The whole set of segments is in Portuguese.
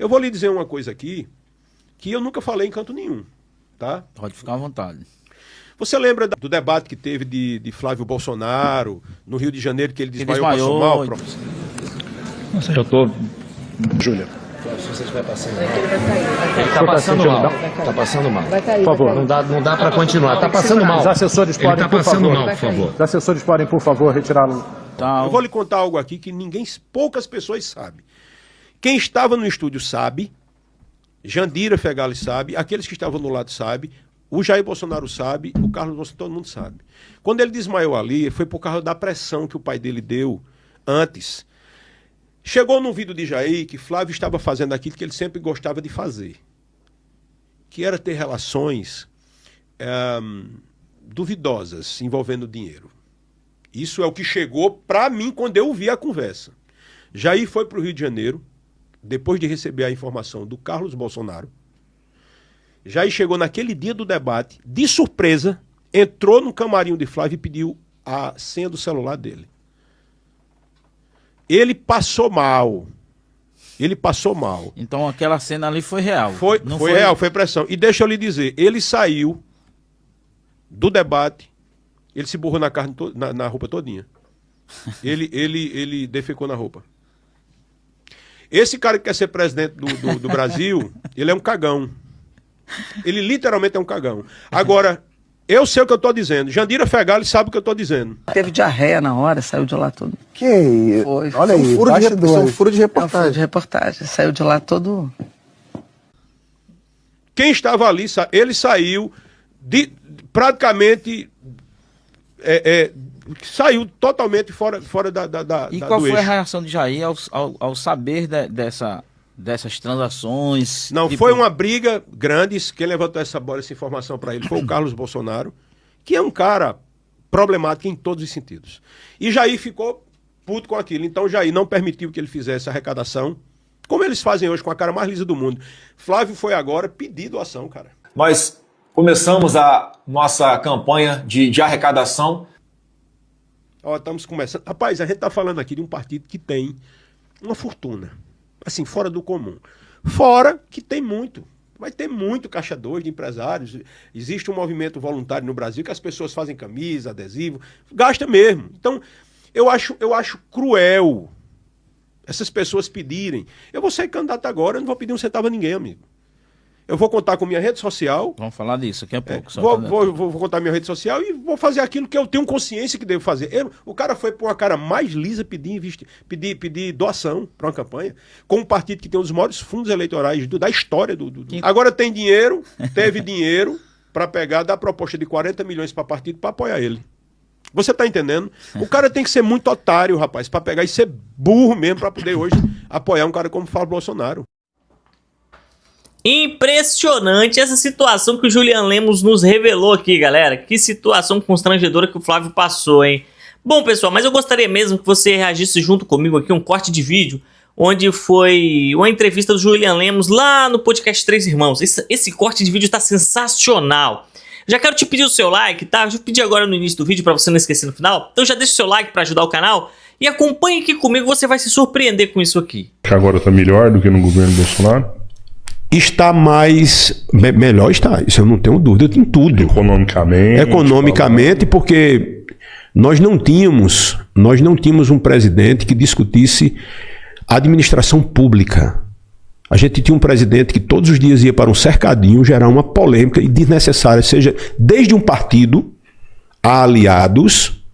Eu vou lhe dizer uma coisa aqui que eu nunca falei em canto nenhum, tá? Pode ficar à vontade. Você lembra do debate que teve de Flávio Bolsonaro no Rio de Janeiro, que ele desmaiou, passou mal, professor? Nossa, eu tô... Júlia. Se você estiver passando mal. Ele tá passando mal. Tá passando mal. Por favor, não dá para continuar. Tá passando mal. Os assessores podem, ele tá passando mal, por favor. Os assessores podem, por favor, retirá-lo. Eu vou lhe contar algo aqui que poucas pessoas sabem. Quem estava no estúdio sabe, Jandira Fegali sabe, aqueles que estavam no lado sabem, o Jair Bolsonaro sabe, o Carlos Bolsonaro, todo mundo sabe. Quando ele desmaiou ali, foi por causa da pressão que o pai dele deu antes. Chegou no vídeo de Jair que Flávio estava fazendo aquilo que ele sempre gostava de fazer, que era ter relações duvidosas envolvendo dinheiro. Isso é o que chegou para mim quando eu vi a conversa. Jair foi para o Rio de Janeiro, depois de receber a informação do Carlos Bolsonaro. Jair chegou naquele dia do debate, de surpresa, entrou no camarim de Flávio e pediu a senha do celular dele. Ele passou mal. Ele passou mal. Então aquela cena ali foi real. Foi real, foi pressão. E deixa eu lhe dizer, ele saiu do debate, ele se borrou na roupa todinha. Ele defecou na roupa. Esse cara que quer ser presidente do Brasil, ele é um cagão. Ele literalmente é um cagão. Agora, eu sei o que eu estou dizendo. Jandira Fegali sabe o que eu estou dizendo. Teve diarreia na hora, saiu de lá todo. Que isso? Foi. Olha aí, furo de reportagem. Furo de reportagem. Saiu de lá todo... Quem estava ali, ele saiu praticamente... saiu totalmente fora da E qual do foi eixo. a reação de Jair ao saber dessas transações? Não, foi uma briga grande. Quem levantou essa informação para ele foi o Carlos Bolsonaro, que é um cara problemático em todos os sentidos. E Jair ficou puto com aquilo. Então Jair não permitiu que ele fizesse a arrecadação, como eles fazem hoje, com a cara mais lisa do mundo. Flávio foi agora pedir doação, cara. Nós começamos a nossa campanha de arrecadação. Estamos começando. Rapaz, a gente está falando aqui de um partido que tem uma fortuna. Assim, fora do comum. Fora que tem muito. Vai ter muito caixa 2 de empresários. Existe um movimento voluntário no Brasil que as pessoas fazem camisa, adesivo. Gasta mesmo. Então, eu acho cruel essas pessoas pedirem. Eu vou ser candidato agora, eu não vou pedir um centavo a ninguém, amigo. Eu vou contar com minha rede social. Vamos falar disso daqui a pouco. Vou contar minha rede social e vou fazer aquilo que eu tenho consciência que devo fazer. O cara foi para uma cara mais lisa pedir doação para uma campanha, com um partido que tem um dos maiores fundos eleitorais da história Agora tem dinheiro, teve dinheiro para pegar, dar proposta de 40 milhões para partido para apoiar ele. Você está entendendo? O cara tem que ser muito otário, rapaz, para pegar e ser burro mesmo para poder hoje apoiar um cara como Flávio Bolsonaro. Impressionante essa situação que o Julian Lemos nos revelou aqui, galera. Que situação constrangedora que o Flávio passou, hein? Bom, pessoal, mas eu gostaria mesmo que você reagisse junto comigo aqui, um corte de vídeo, onde foi uma entrevista do Julian Lemos lá no podcast Três Irmãos. Esse corte de vídeo tá sensacional. Já quero te pedir o seu like, tá? Eu já pedi agora no início do vídeo pra você não esquecer no final. Então já deixa o seu like pra ajudar o canal e acompanhe aqui comigo, você vai se surpreender com isso aqui. Agora tá melhor do que no governo Bolsonaro? Está melhor está, isso eu não tenho dúvida, em tudo. Economicamente, porque nós não tínhamos um presidente que discutisse a administração pública. A gente tinha um presidente que todos os dias ia para um cercadinho gerar uma polêmica e desnecessária, seja desde um partido a aliados,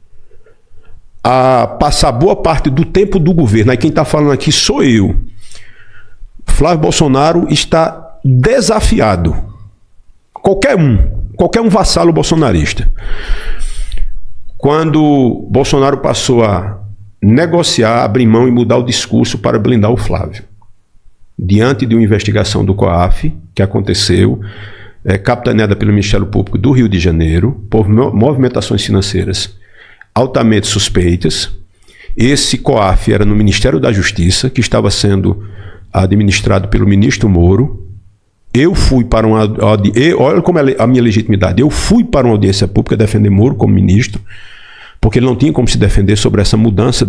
a passar boa parte do tempo do governo. Aí quem está falando aqui sou eu. Flávio Bolsonaro está desafiado. Qualquer um vassalo bolsonarista. Quando Bolsonaro passou a negociar, abrir mão e mudar o discurso para blindar o Flávio. Diante de uma investigação do COAF, que aconteceu, capitaneada pelo Ministério Público do Rio de Janeiro, por movimentações financeiras altamente suspeitas. Esse COAF era no Ministério da Justiça, que estava sendo administrado pelo ministro Moro. Eu fui para uma olha como é a minha legitimidade. Eu fui para uma audiência pública defender Moro como ministro, porque ele não tinha como se defender sobre essa mudança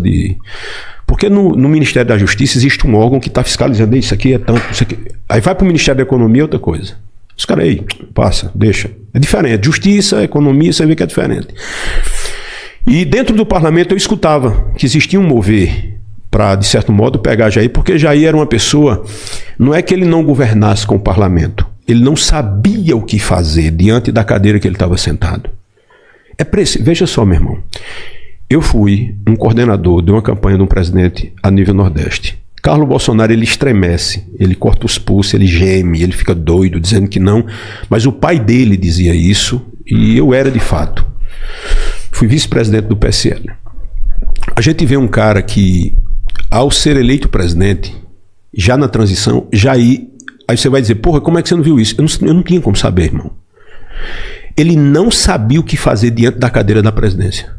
Porque no Ministério da Justiça existe um órgão que está fiscalizando isso aqui é tanto, isso aqui. Aí vai para o Ministério da Economia é outra coisa. Os caras aí, passa, deixa. É diferente. Justiça, economia, você vê que é diferente. E dentro do parlamento eu escutava que existia um mover para, de certo modo, pegar Jair, porque Jair era uma pessoa, não é que ele não governasse com o parlamento, ele não sabia o que fazer diante da cadeira que ele estava sentado. Veja só, meu irmão, eu fui um coordenador de uma campanha de um presidente a nível Nordeste. Carlos Bolsonaro, ele estremece, ele corta os pulsos, ele geme, ele fica doido, dizendo que não, mas o pai dele dizia isso, e eu era de fato. Fui vice-presidente do PSL. A gente vê um cara que, ao ser eleito presidente, já na transição, Jair, aí você vai dizer, porra, como é que você não viu isso? Eu não tinha como saber, irmão. Ele não sabia o que fazer diante da cadeira da presidência.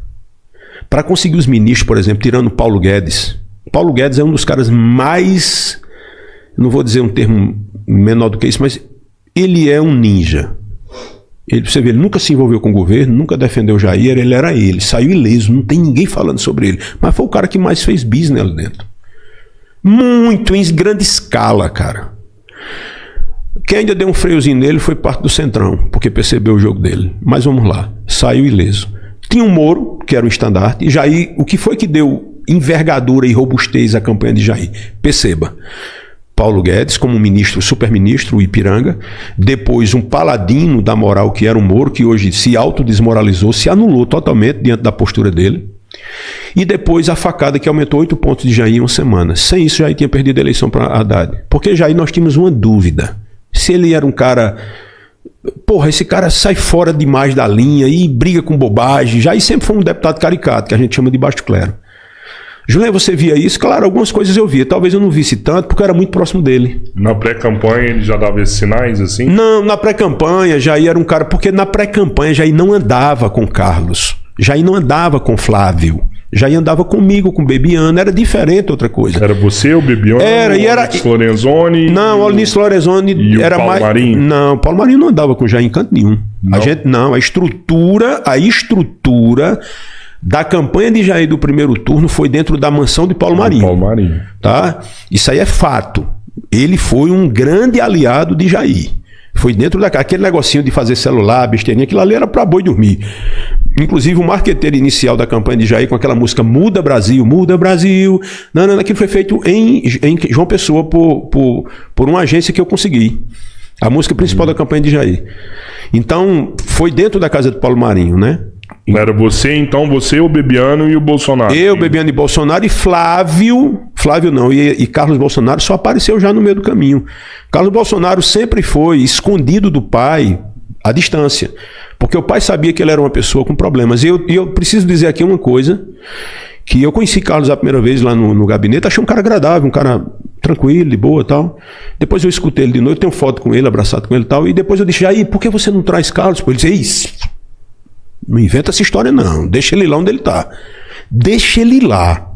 Para conseguir os ministros, por exemplo, tirando Paulo Guedes. Paulo Guedes é um dos caras mais, não vou dizer um termo menor do que isso, mas ele é um ninja. Você vê, ele nunca se envolveu com o governo, nunca defendeu Jair, ele era ele, saiu ileso, não tem ninguém falando sobre ele. Mas foi o cara que mais fez business ali dentro. Muito, em grande escala, cara. Quem ainda deu um freiozinho nele foi parte do Centrão, porque percebeu o jogo dele. Mas vamos lá, saiu ileso. Tinha o Moro, que era o estandarte, e Jair, o que foi que deu envergadura e robustez à campanha de Jair? Perceba. Paulo Guedes como ministro, super-ministro, o Ipiranga, depois um paladino da moral que era o Moro, que hoje se autodesmoralizou, se anulou totalmente diante da postura dele, e depois a facada que aumentou 8 pontos de Jair em uma semana. Sem isso, Jair tinha perdido a eleição para Haddad. Porque Jair nós tínhamos uma dúvida, se ele era um cara, porra, esse cara sai fora demais da linha e briga com bobagem. Jair sempre foi um deputado caricato, que a gente chama de baixo clero. Juliano, você via isso? Claro, algumas coisas eu via. Talvez eu não visse tanto, porque eu era muito próximo dele. Na pré-campanha ele já dava esses sinais, assim? Não, na pré-campanha Jair era um cara... Porque na pré-campanha Jair não andava com Carlos. Jair não andava com Flávio. Jair andava comigo, com o Bebiano. Era diferente outra coisa. Era você, o Bebiano, era, e era... o Lorenzoni... Não, o Olímpio Lorenzoni e era o Paulo mais... Marinho? Não, o Paulo Marinho não andava com Jair em canto nenhum. Não. A estrutura da campanha de Jair do primeiro turno foi dentro da mansão de Paulo Marinho. Paulo Marinho. Tá? Isso aí é fato. Ele foi um grande aliado de Jair. Foi dentro daquele negocinho de fazer celular, besteirinha, aquilo ali era para boi dormir. Inclusive o marqueteiro inicial da campanha de Jair com aquela música Muda Brasil, Muda Brasil. Não, aquilo foi feito em João Pessoa por uma agência que eu consegui. A música principal da campanha de Jair. Então, foi dentro da casa de Paulo Marinho, né? Era você, então, você, o Bebiano e o Bolsonaro. Eu, Bebiano e Bolsonaro, e Flávio não, e Carlos Bolsonaro só apareceu já no meio do caminho. Carlos Bolsonaro sempre foi escondido do pai à distância, porque o pai sabia que ele era uma pessoa com problemas. E eu preciso dizer aqui uma coisa, que eu conheci Carlos a primeira vez lá no gabinete, achei um cara agradável, um cara tranquilo, de boa e tal. Depois eu escutei ele de noite, tenho foto com ele, abraçado com ele e tal, e depois eu disse, aí, por que você não traz Carlos? Ele disse, não inventa essa história não, deixa ele lá onde ele tá. Deixa ele lá.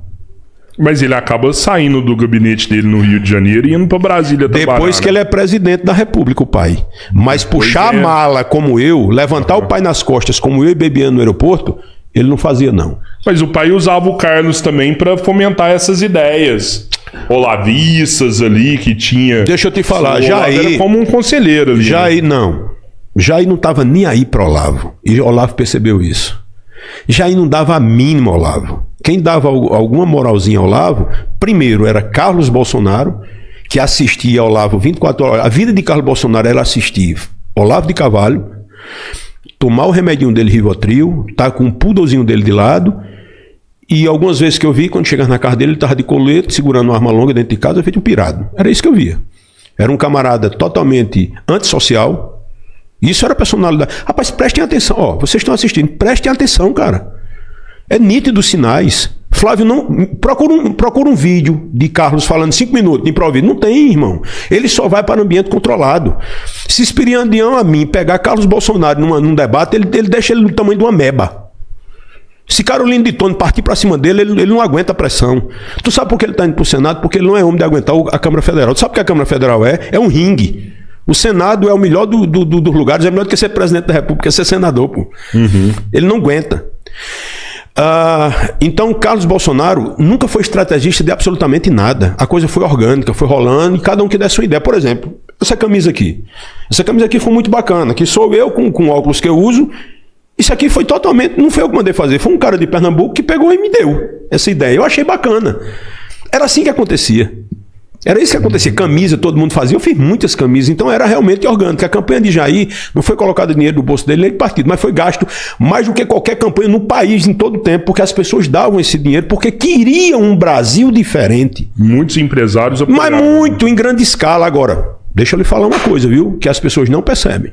Mas ele acaba saindo do gabinete dele no Rio de Janeiro e indo pra Brasília trabalhar. Depois que ele é presidente da República, o pai. Mas puxar a mala como eu, levantar o pai nas costas como eu e Bebiano no aeroporto, ele não fazia não. Mas o pai usava o Carlos também pra fomentar essas ideias olavistas ali que tinha. Deixa eu te falar, Jair era como um conselheiro ali. Jair não estava nem aí para Olavo. E Olavo percebeu isso. Jair não dava a mínima ao Olavo. Quem dava alguma moralzinha ao Olavo, primeiro era Carlos Bolsonaro, que assistia ao Olavo 24 horas. A vida de Carlos Bolsonaro era assistir Olavo de Carvalho, tomar o remedinho dele, Rivotril, tá com um poodlezinho dele de lado, e algumas vezes que eu vi, quando chegava na casa dele, ele estava de colete, segurando uma arma longa dentro de casa, feito um pirado. Era isso que eu via. Era um camarada totalmente antissocial. Isso era personalidade. Rapaz, prestem atenção. Ó, vocês estão assistindo, prestem atenção, cara. É nítido os sinais. Flávio, não procura um vídeo de Carlos falando 5 minutos de improviso. Não tem, irmão. Ele só vai para um ambiente controlado. Se Espiridião a mim pegar Carlos Bolsonaro num debate, ele deixa ele do tamanho de uma meba. Se Carolina de Tone partir para cima dele, ele não aguenta a pressão. Tu sabe por que ele está indo para o Senado? Porque ele não é homem de aguentar a Câmara Federal. Tu sabe o que a Câmara Federal é? É um ringue. O Senado é o melhor dos lugares, é melhor do que ser presidente da República, é ser senador, pô. Ele não aguenta. Então, Carlos Bolsonaro nunca foi estrategista de absolutamente nada. A coisa foi orgânica, foi rolando, e cada um que desse uma ideia. Por exemplo, essa camisa aqui. Essa camisa aqui foi muito bacana. Aqui sou eu com óculos que eu uso. Isso aqui foi totalmente... Não foi eu que mandei fazer. Foi um cara de Pernambuco que pegou e me deu essa ideia. Eu achei bacana. Era assim que acontecia. Era isso que acontecia. Camisa, todo mundo fazia. Eu fiz muitas camisas. Então era realmente orgânico. A campanha de Jair não foi colocado dinheiro no bolso dele nem do partido, mas foi gasto mais do que qualquer campanha no país em todo o tempo, porque as pessoas davam esse dinheiro porque queriam um Brasil diferente. Muitos empresários apoiaram. Mas muito, em grande escala. Agora, deixa eu lhe falar uma coisa, viu? Que as pessoas não percebem.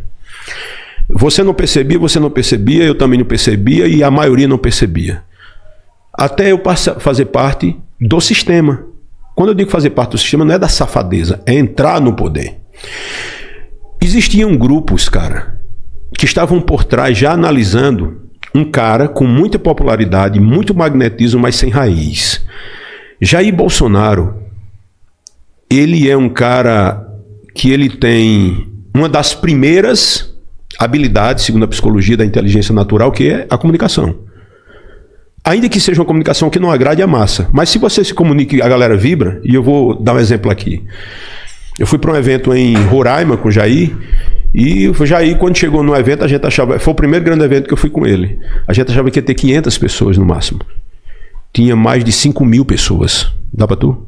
Você não percebia, eu também não percebia e a maioria não percebia. Até eu fazer parte do sistema. Quando eu digo fazer parte do sistema, não é da safadeza, é entrar no poder. Existiam grupos, cara, que estavam por trás já analisando um cara com muita popularidade, muito magnetismo, mas sem raiz. Jair Bolsonaro, ele é um cara que ele tem uma das primeiras habilidades, segundo a psicologia da inteligência natural, que é a comunicação. Ainda que seja uma comunicação que não agrade a massa. Mas se você se comunica e a galera vibra, e eu vou dar um exemplo aqui. Eu fui para um evento em Roraima com o Jair, e o Jair, quando chegou no evento, a gente achava... Foi o primeiro grande evento que eu fui com ele. A gente achava que ia ter 500 pessoas no máximo. Tinha mais de 5.000 pessoas. Dá para tu?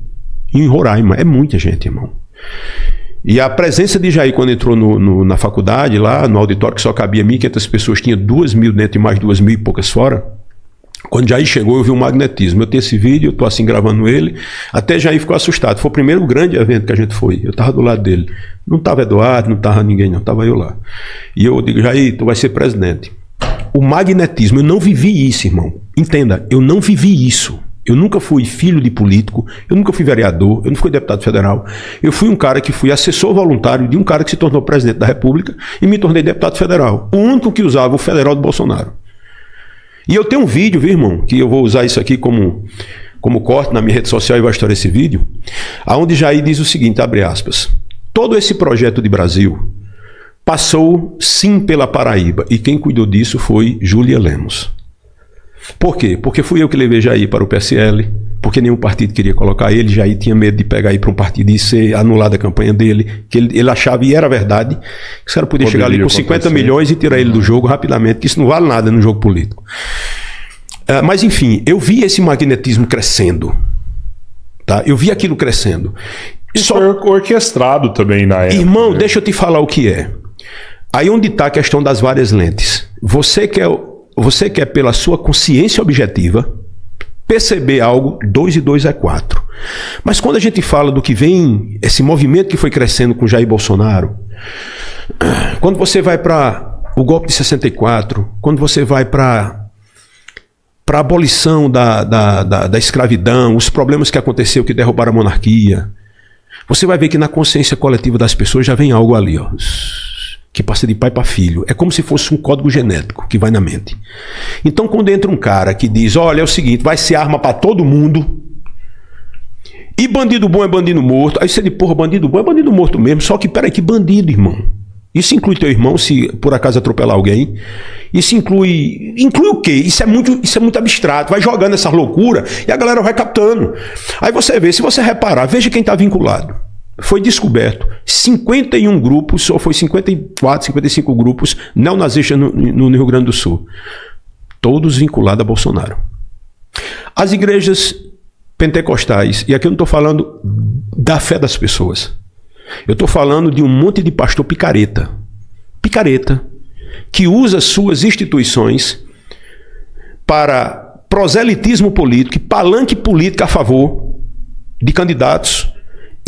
Em Roraima. É muita gente, irmão. E a presença de Jair, quando entrou na faculdade, lá no auditório, que só cabia 1.500 pessoas, tinha 2.000 dentro e mais 2.000 e poucas fora. Quando Jair chegou, eu vi um magnetismo. Eu tenho esse vídeo, eu tô assim gravando ele. Até Jair ficou assustado. Foi o primeiro grande evento que a gente foi. Eu tava do lado dele. Não tava Eduardo, não tava ninguém, não. Tava eu lá. E eu digo, Jair, tu vai ser presidente. O magnetismo, eu não vivi isso, irmão. Entenda, eu não vivi isso. Eu nunca fui filho de político, eu nunca fui vereador, eu não fui deputado federal. Eu fui um cara que fui assessor voluntário de um cara que se tornou presidente da República e me tornei deputado federal. O único que usava o federal do Bolsonaro. E eu tenho um vídeo, viu, irmão, que eu vou usar isso aqui como corte na minha rede social e vai estourar esse vídeo, aonde Jair diz o seguinte, abre aspas, todo esse projeto de Brasil passou sim pela Paraíba e quem cuidou disso foi Júlia Lemos. Por quê? Porque fui eu que levei Jair para o PSL, porque nenhum partido queria colocar ele, Jair tinha medo de pegar aí para um partido e ser anulada a campanha dele, que ele achava, e era verdade, que os caras podiam chegar ali com 50 milhões e tirar ele do jogo rapidamente, que isso não vale nada no jogo político. Mas enfim, eu vi esse magnetismo crescendo, tá? Eu vi aquilo crescendo. Isso foi orquestrado também na época. Irmão, deixa eu te falar o que é. Aí onde está a questão das várias lentes. Você quer, pela sua consciência objetiva, perceber algo, 2 e 2 é 4. Mas quando a gente fala do que vem, esse movimento que foi crescendo com Jair Bolsonaro, quando você vai para o golpe de 64, quando você vai para a abolição da escravidão, os problemas que aconteceu que derrubaram a monarquia, você vai ver que na consciência coletiva das pessoas já vem algo ali, ó, que passa de pai para filho. É como se fosse um código genético que vai na mente. Então, quando entra um cara que diz, olha, é o seguinte, vai ser arma para todo mundo, e bandido bom é bandido morto, aí você diz, porra, bandido bom é bandido morto mesmo, só que, peraí, que bandido, irmão? Isso inclui teu irmão, se por acaso atropelar alguém? Isso inclui o quê? Isso é muito abstrato, vai jogando essa loucura e a galera vai captando. Aí você vê, se você reparar, veja quem está vinculado. Foi descoberto 51 grupos, ou foi 54, 55 grupos neonazistas no Rio Grande do Sul. Todos vinculados a Bolsonaro. As igrejas pentecostais, e aqui eu não estou falando da fé das pessoas. Eu estou falando de um monte de pastor picareta. Picareta, que usa suas instituições para proselitismo político e palanque político a favor de candidatos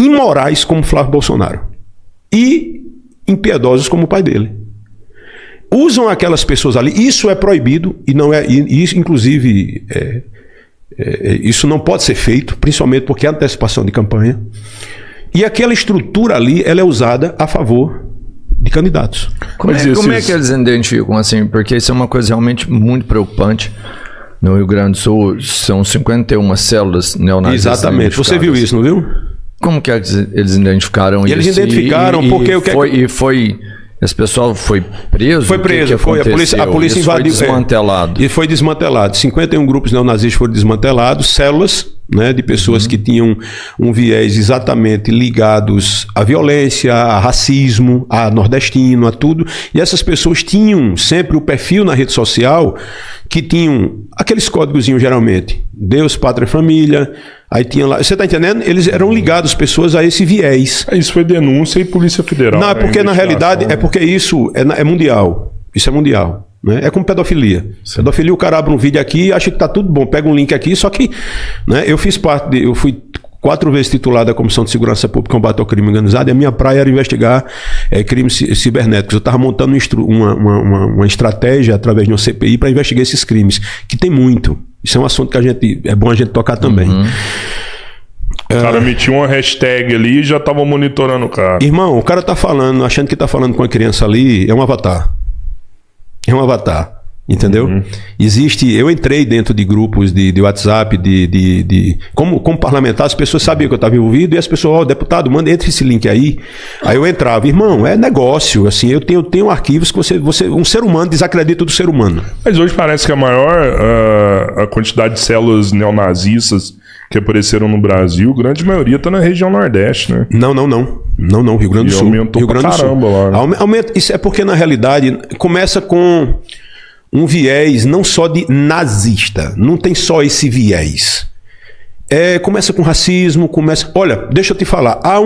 imorais como Flávio Bolsonaro e impiedosos como o pai dele. Usam aquelas pessoas ali, isso é proibido e não é, e isso inclusive isso não pode ser feito, principalmente porque é antecipação de campanha. E aquela estrutura ali, ela é usada a favor de candidatos. Como é que eles identificam assim? Porque isso é uma coisa realmente muito preocupante. No Rio Grande do Sul são 51 células neonazistas. Exatamente. Você viu isso, não viu? Como que eles identificaram isso? Eles identificaram porque... Esse pessoal foi preso? Foi preso, a polícia invadiu. Foi desmantelado. E foi desmantelado. 51 grupos neonazistas foram desmantelados, células, né, de pessoas que tinham um viés exatamente ligados à violência, a racismo, a nordestino, a tudo. E essas pessoas tinham sempre o perfil na rede social que tinham aqueles códigozinhos geralmente. Deus, pátria, família. Aí tinha lá. Você tá entendendo? Eles eram ligados, pessoas, a esse viés. Isso foi denúncia e Polícia Federal. Não, é porque na realidade, é porque isso é mundial. Isso é mundial. Né? É como pedofilia. Sim. Pedofilia, o cara abre um vídeo aqui e acha que tá tudo bom. Pega um link aqui, só que, né, eu fui 4 vezes titular da Comissão de Segurança Pública e Combate ao Crime Organizado, e a minha praia era investigar crimes cibernéticos. Eu estava montando uma estratégia através de uma CPI para investigar esses crimes, que tem muito. Isso é um assunto que é bom a gente tocar também. O cara metia uma hashtag ali e já tava monitorando o cara. Irmão, o cara tá falando, achando que tá falando com a criança ali, é um avatar. É um avatar. Entendeu? Eu entrei dentro de grupos de WhatsApp, como parlamentar, as pessoas sabiam que eu estava envolvido, e as pessoas, deputado, manda, entre esse link aí. Aí eu entrava, irmão, é negócio, assim, eu tenho arquivos que um ser humano desacredita do ser humano. Mas hoje parece que a quantidade de células neonazistas que apareceram no Brasil, grande maioria está na região Nordeste, né? Não, Rio Grande do Sul. Aumentou Rio Grande do Sul. Caramba lá. Né? Isso é porque, na realidade, começa com um viés não só de nazista, não tem só esse viés. Começa com racismo, Olha, deixa eu te falar, há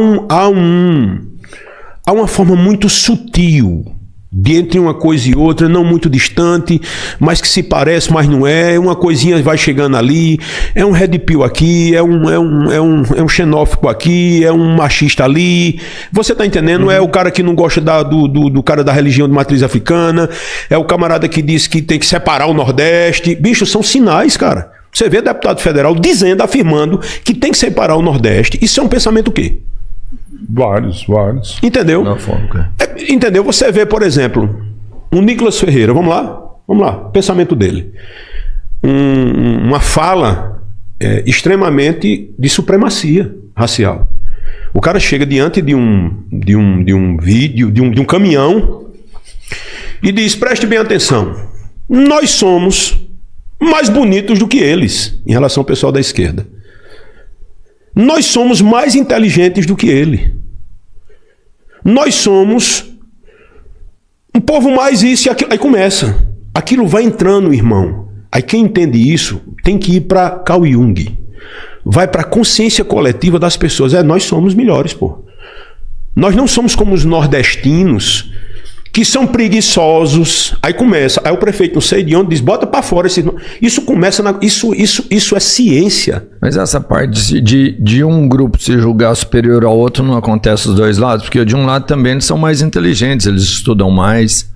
uma forma muito sutil de entre uma coisa e outra, não muito distante, mas que se parece, mas não é. Uma coisinha vai chegando ali, é um red pill aqui, é um xenófobo aqui, é um machista ali. Você tá entendendo? É o cara que não gosta do cara da religião de matriz africana, é o camarada que diz que tem que separar o Nordeste. Bicho, são sinais, cara. Você vê deputado federal afirmando que tem que separar o Nordeste. Isso é um pensamento o quê? Vários. Entendeu? Entendeu? Você vê, por exemplo, o Nicolas Ferreira, vamos lá, pensamento dele. Uma fala extremamente de supremacia racial. O cara chega diante de um vídeo, de um caminhão, e diz, preste bem atenção, nós somos mais bonitos do que eles, em relação ao pessoal da esquerda. Nós somos mais inteligentes do que ele. Nós somos um povo mais isso e aquilo. Aí começa. Aquilo vai entrando, irmão. Aí quem entende isso tem que ir para Carl Jung. Vai para a consciência coletiva das pessoas. Nós somos melhores, pô. Nós não somos como os nordestinos, que são preguiçosos. Aí começa. Aí o prefeito não sei de onde diz, bota para fora esse. Isso começa isso é ciência. Mas essa parte de um grupo se julgar superior ao outro não acontece dos dois lados, porque de um lado também eles são mais inteligentes, eles estudam mais.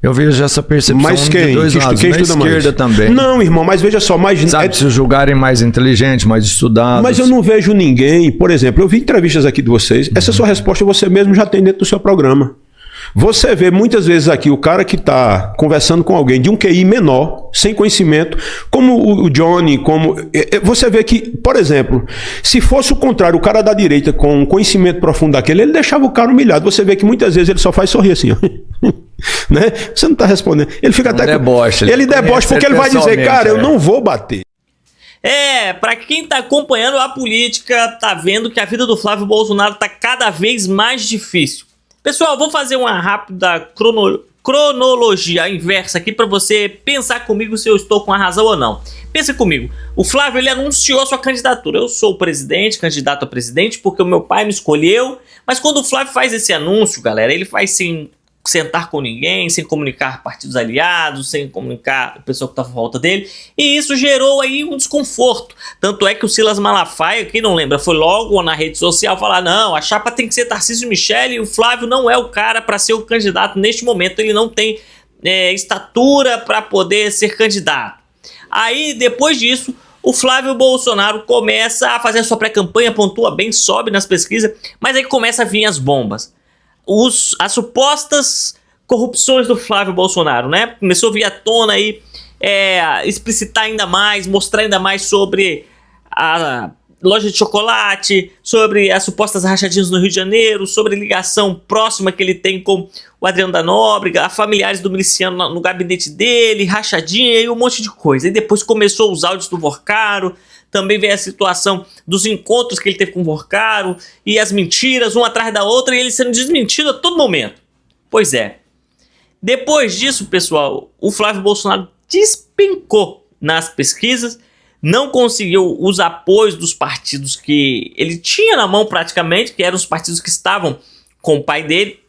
Eu vejo essa percepção mas quem? De dois lados, quem na estuda esquerda mais? também. Não, irmão, mas veja só, sabe, se julgarem mais inteligentes, mais estudados. Mas eu não vejo ninguém, por exemplo, eu vi entrevistas aqui de vocês, essa sua resposta você mesmo já tem dentro do seu programa. Você vê muitas vezes aqui o cara que está conversando com alguém de um QI menor, sem conhecimento, como o Johnny, como... Você vê que, por exemplo, se fosse o contrário, o cara da direita com um conhecimento profundo daquele, ele deixava o cara humilhado. Você vê que muitas vezes ele só faz sorrir assim, ó. Né? Você não está respondendo. Ele fica até... Ele debocha porque ele vai dizer, cara, eu não vou bater. Pra quem tá acompanhando a política, tá vendo que a vida do Flávio Bolsonaro tá cada vez mais difícil. Pessoal, vou fazer uma rápida cronologia inversa aqui para você pensar comigo se eu estou com a razão ou não. Pensa comigo, o Flávio ele anunciou sua candidatura. Eu sou o presidente, candidato a presidente, porque o meu pai me escolheu. Mas quando o Flávio faz esse anúncio, galera, ele faz sem sentar com ninguém, sem comunicar partidos aliados, sem comunicar o pessoal que está à volta dele, e isso gerou aí um desconforto. Tanto é que o Silas Malafaia, quem não lembra, foi logo na rede social falar, não, a chapa tem que ser Tarcísio Michele e o Flávio não é o cara para ser o candidato neste momento, ele não tem estatura para poder ser candidato. Aí, depois disso, o Flávio Bolsonaro começa a fazer a sua pré-campanha, pontua bem, sobe nas pesquisas, mas aí começa a vir as bombas. As supostas corrupções do Flávio Bolsonaro, né? Começou a vir à tona aí, explicitar ainda mais, mostrar ainda mais sobre loja de chocolate, sobre as supostas rachadinhas no Rio de Janeiro, sobre a ligação próxima que ele tem com o Adriano da Nóbrega, a familiares do miliciano no gabinete dele, rachadinha e um monte de coisa. E depois começou os áudios do Vorcaro, também veio a situação dos encontros que ele teve com o Vorcaro e as mentiras, uma atrás da outra, e ele sendo desmentido a todo momento. Pois é. Depois disso, pessoal, o Flávio Bolsonaro despencou nas pesquisas, não conseguiu os apoios dos partidos que ele tinha na mão praticamente, que eram os partidos que estavam com o pai dele.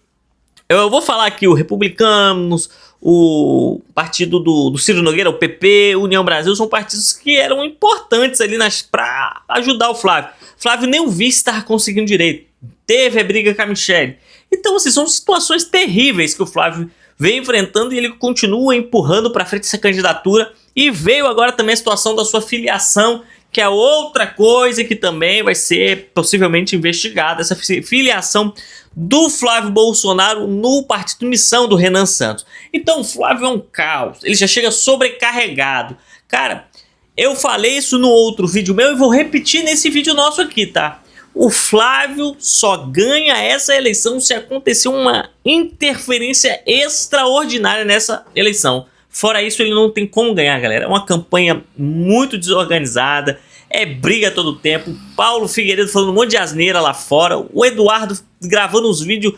Eu vou falar aqui o Republicanos, o partido do Ciro Nogueira, o PP, União Brasil, são partidos que eram importantes ali para ajudar o Flávio. Flávio nem o vice estava conseguindo direito. Teve a briga com a Michelle. Então, assim, são situações terríveis que o Flávio vem enfrentando e ele continua empurrando para frente essa candidatura. E veio agora também a situação da sua filiação, que é outra coisa que também vai ser possivelmente investigada, essa filiação do Flávio Bolsonaro no Partido Missão do Renan Santos. Então o Flávio é um caos, ele já chega sobrecarregado. Cara, eu falei isso no outro vídeo meu e vou repetir nesse vídeo nosso aqui, tá? O Flávio só ganha essa eleição se acontecer uma interferência extraordinária nessa eleição. Fora isso, ele não tem como ganhar, galera. É uma campanha muito desorganizada, é briga todo tempo. Paulo Figueiredo falando um monte de asneira lá fora, o Eduardo gravando os vídeos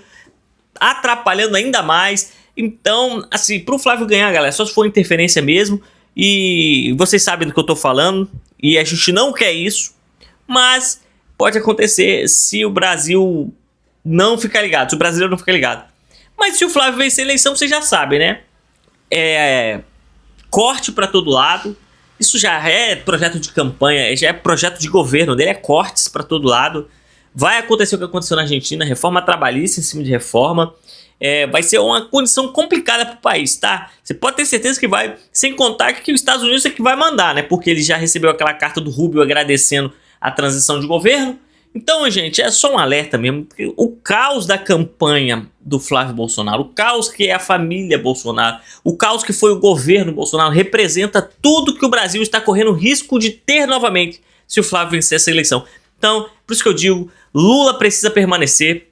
atrapalhando ainda mais. Então, assim, pro Flávio ganhar, galera, só se for interferência mesmo. E vocês sabem do que eu tô falando, e a gente não quer isso, mas pode acontecer se o Brasil não ficar ligado, se o brasileiro não ficar ligado. Mas se o Flávio vencer a eleição, vocês já sabem, né? Corte para todo lado. Isso já é projeto de campanha, já é projeto de governo dele, é cortes para todo lado. Vai acontecer o que aconteceu na Argentina, reforma trabalhista em cima de reforma. Vai ser uma condição complicada para o país, tá? Você pode ter certeza que vai, sem contar que os Estados Unidos é que vai mandar, né? Porque ele já recebeu aquela carta do Rubio agradecendo a transição de governo. Então, gente, é só um alerta mesmo. O caos da campanha do Flávio Bolsonaro, o caos que é a família Bolsonaro, o caos que foi o governo Bolsonaro, representa tudo que o Brasil está correndo risco de ter novamente se o Flávio vencer essa eleição. Então, por isso que eu digo, Lula precisa permanecer.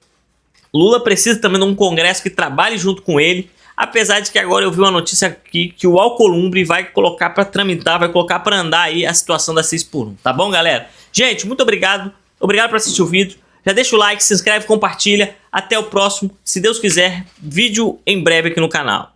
Lula precisa também de um congresso que trabalhe junto com ele. Apesar de que agora eu vi uma notícia aqui que o Alcolumbre vai colocar para tramitar, vai colocar para andar aí a situação da 6x1. Tá bom, galera? Gente, muito obrigado. Obrigado por assistir o vídeo. Já deixa o like, se inscreve, compartilha. Até o próximo, se Deus quiser, vídeo em breve aqui no canal.